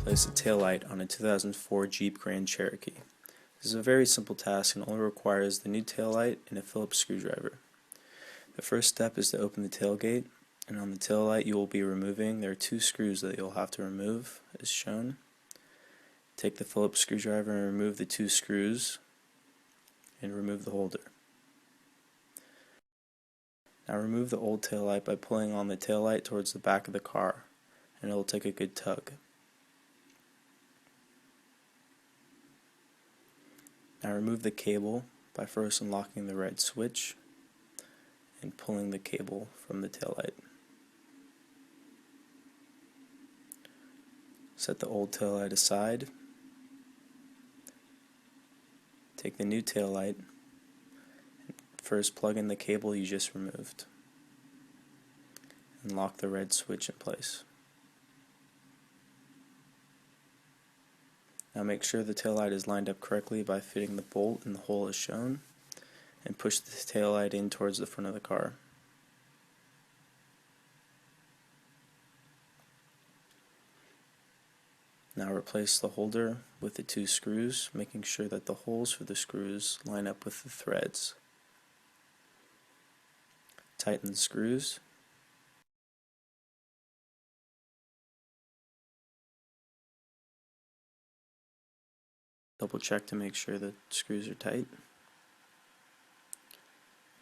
Place a taillight on a 2004 Jeep Grand Cherokee. This is a very simple task and only requires the new taillight and a Phillips screwdriver. The first step is to open the tailgate, and on the taillight you will be removing, there are two screws that you'll have to remove as shown. Take the Phillips screwdriver and remove the two screws and remove the holder. Now remove the old taillight by pulling on the taillight towards the back of the car, and it will take a good tug. Now remove the cable by first unlocking the red switch and pulling the cable from the taillight. Set the old taillight aside. Take the new taillight and first plug in the cable you just removed and lock the red switch in place. Now make sure the taillight is lined up correctly by fitting the bolt in the hole as shown, and push the taillight in towards the front of the car. Now replace the holder with the two screws, making sure that the holes for the screws line up with the threads. Tighten the screws. Double check to make sure the screws are tight.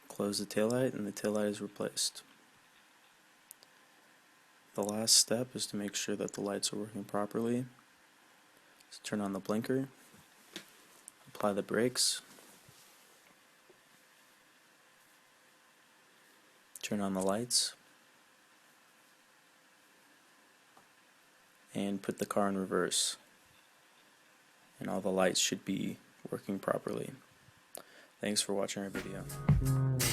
Close the taillight and the taillight is replaced. The last step is to make sure that the lights are working properly. So turn on the blinker, apply the brakes, turn on the lights, and put the car in reverse. And all the lights should be working properly. Thanks for watching our video.